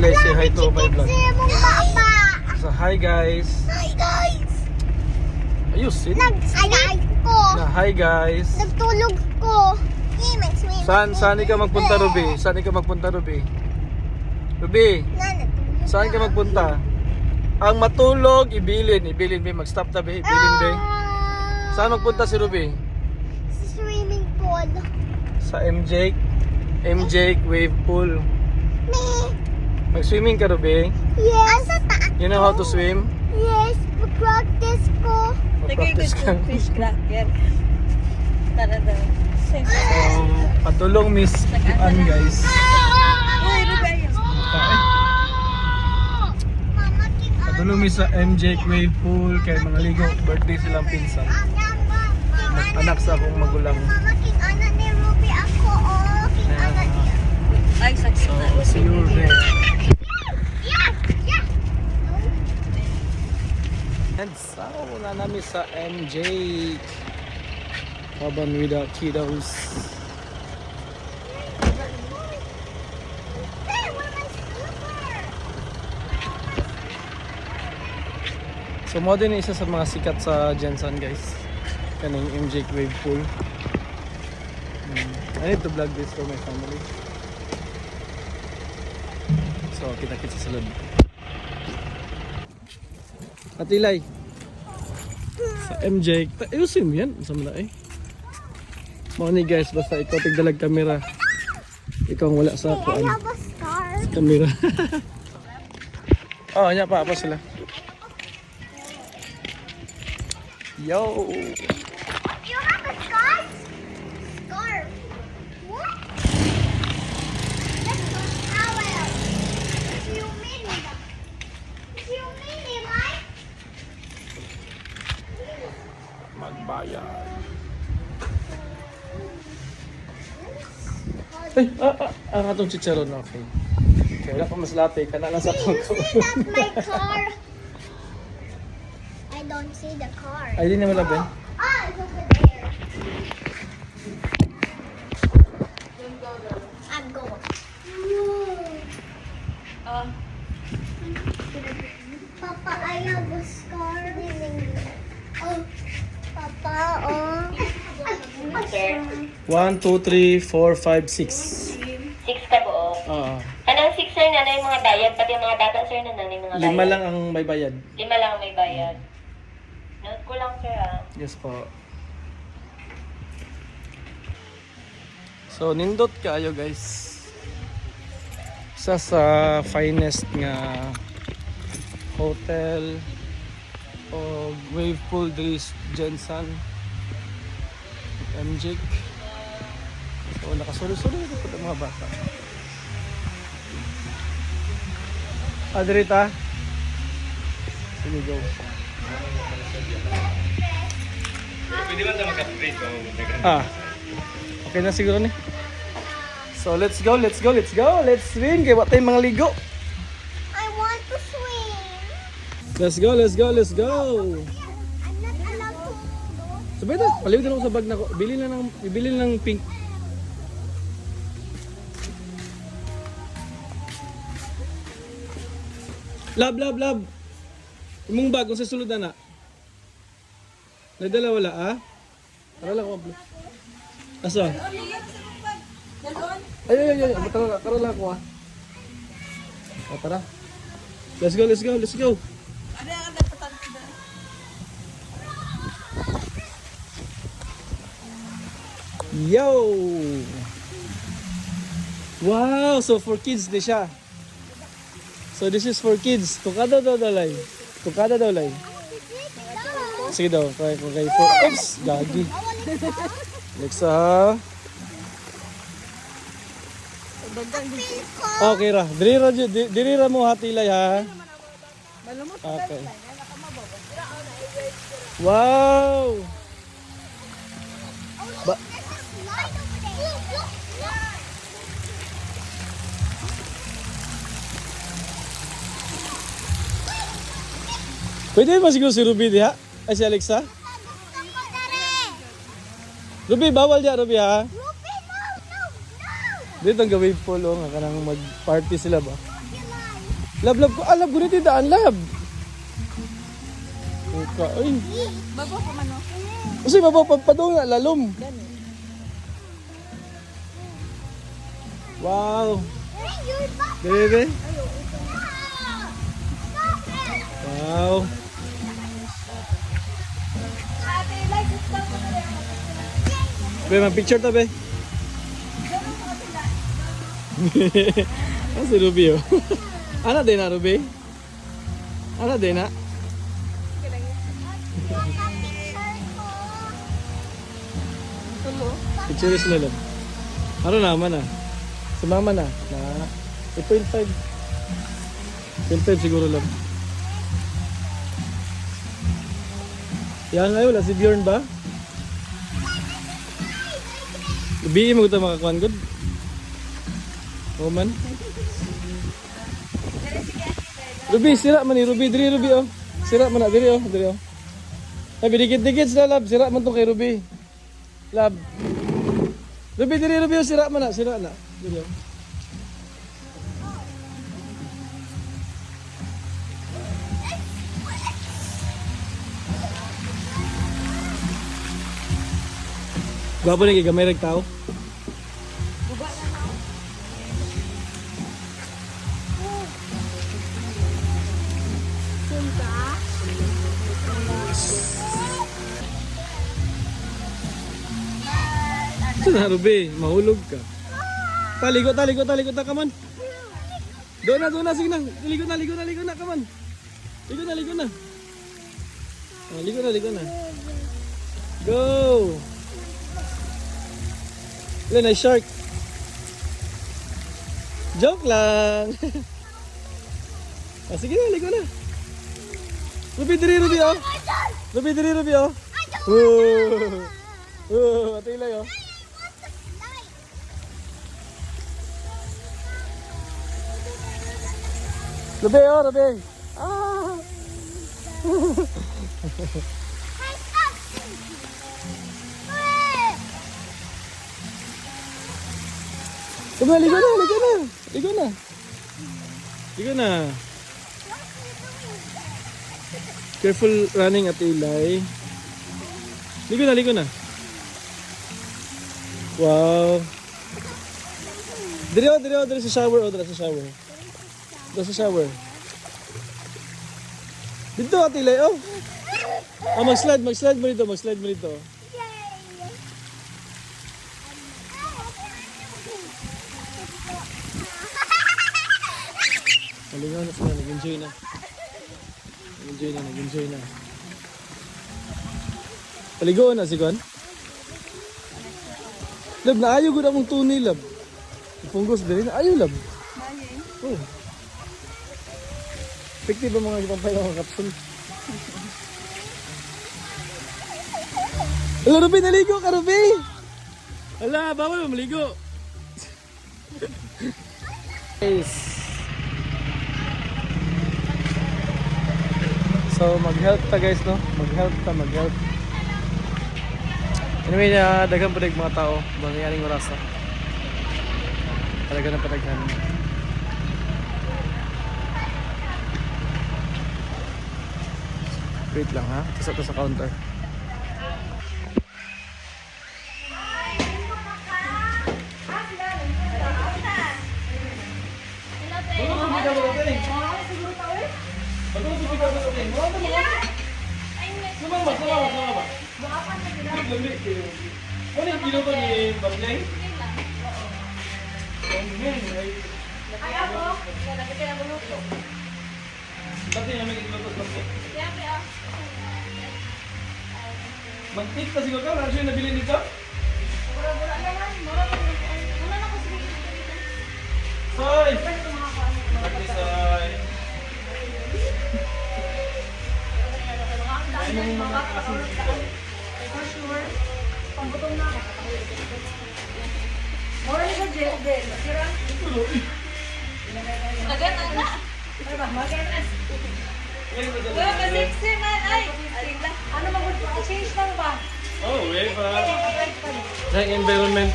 Hatilay, say hi to my vlog. Papa. So hi guys. Hi guys. Ayusin. Nag-hi ko. Na hi guys. Nagtulog ko. Saan ka magpunta, Ruby? Saan ka magpunta, Ruby? Ruby, saan ka magpunta? Ang matulog, ibilin. Ibilin, be. Mag-stop na, be. Ibilin, be. Saan magpunta si Ruby? Sa swimming pool. Sa MJ Wave Pool. Mag-swimming ka, Ruby? Yes. Asa taas? You know how to swim? Yes. Mag-practice ko. Mag-practice ka. Fish cracker. Tara daw. So, patulong Miss Ann, guys. Uy, Rubayo. Mama, Patulong Miss sa MJ Wave Pool. Kaya mga ligo, birthday silang pinsan. Anak sa akong magulang. Mama, king-ana ni Ruby ako, oh. King-ana niya. Ay, sakit So, na. see you there. Yeah! Yeah! And so, wala namin sa MJ. Habang with the kiddos. Hey, what am I slipper? So, mo din isa sa mga sikat sa Jensen, guys. Kaning MJ Wave Pool. I need to vlog this for my family. So, kita-kita sa loob. Atilay. Sa MJ. Ayusin mo yan. Saan mo na eh. Mga ni guys, basta ikaw tigdalag kamera. Ikaw ang wala sa I kuan. have a scar. Kamera. Oh, nya pa sila. Yo. You have a scarf? Scarf. What? That's a towel. You mean it? You mean it, right? Magbayad. Ang atong chicharon na okay. Kaya wala pa mas latte, kana lang sa Do you tungko. see that's my car? I don't see the car. Ay, di naman labi. Ah, it's over there. I'm going. Papa, I have a scar. Oh, Papa, oh. 1, 2, 3, 4, 5, 6. 6 ka buo. Oo. Anong 6 sir na yung mga bayad? Pati yung mga bata sir na yung mga bayad? 5 lang ang may bayad. 5 lang ang may bayad. Note ko lang sir ah. Yes po. So, nindot kayo guys. Isa sa finest nga hotel o wave pool diri sa Jensen. MJ. So, nakasulo-sulo ito po mga bata. Adrita. Here we go. Okay na siguro ni. So, let's go. Let's swim. Kaya watay mga ligo. I want to swim. Let's go. I'm not allowed to. Sabay na, paliwid na ako sa bag na ko. Bili lang ng pink. Lab. Imong bag kung sa sulod na. Nadala wala ah? Tara lang ako. Asa? Ay. Tara lang ako ah. O tara. Let's go. Yo! Wow! So for kids di siya. So this is for kids. Tukada daw lay. Sige daw. Kaya for... Oops! Gagi. Alexa ha. Okay ra. Diri ra mo hatilay ha. Okay. Wow! Pwede ba siguro si Ruby diha? Ay si Alexa? Ruby, bawal diya Ruby ha? Dito ang gawin polo nga kanang mag-party sila ba? Lab, lab ko. Ah, lab ko na daan, lab. Uka, ay. Babo ko man, no? Kasi mabaw pagpadong na, lalom. Wow. Bebe. Wow. Be, mag-picture to, be. Ah, si Ruby, oh. Ana din na, Ruby? Ana din na? Picture sila lang. Ano naman ah? Sumama na. Na 8.5. 8.5 siguro lang. Yan nga wala si Bjorn ba? Lubi mo ito makakuan good. Oh man. Ruby, sira man ni Ruby. Diri Ruby oh. Sira man na. Diri oh. Diri oh. Sabi dikit-dikit sila lab. Sira man to kay Ruby. Lab. Ruby, diri Ruby oh. Sira man na. Sira na. Diri oh. Gwapo na kay gamay rag tao. Ito na, Ruby. Mahulog ka. Taligo na, come on. Doon na, sige na. Ligo na, come on. Ligo na. Oh, ligo na. Go! Ilan na, shark. Joke lang. Ah, sige na, ligo na. Ruby, diri, Ruby, oh. Ruby, diri, Ruby, oh. Atilay, oh. Ruby, oh, Ruby. Ah. Come on, ligo na. Careful running at ilay. Ligo na. Wow. Diri sa shower. Diri sa shower. Dito at ilay, oh. Ah, mag-slide mo dito. Malingaw na sila, nag-enjoy na. Paligoon na si Kon. Lab, naayo ko na mong tunay, lab. Punggos din, naayo, lab. Oh. Effective ba mga ipampayo ng kapsul? Ala, Ruby, naligo ka, Ruby! Ala, bawal mo maligo. Guys. So mag-help ta guys, no? Mag-help. Anyway, daghan pa mga tao, mangyaring oras na. Talaga na pataghan. Wait lang ha, ito sa counter. Ano yung piloto ni Bablay? Ay ako? Nalagay ka na buluto. Ba't yung namin piloto sa Bablay? Mag-tip ka siguro ka? Wala siya yung nabili nito? Wala naman. Wala na ko siguro. Soy! Soy! Ay mo mga kasing dito. For sure. Pambutong na. Mura ni ka gel. Sira? Agad na. Ay ba? Maganas. Wala ka sexy man. Ay! Ano mag-change lang ba? Oh, wait pa. Sa environment.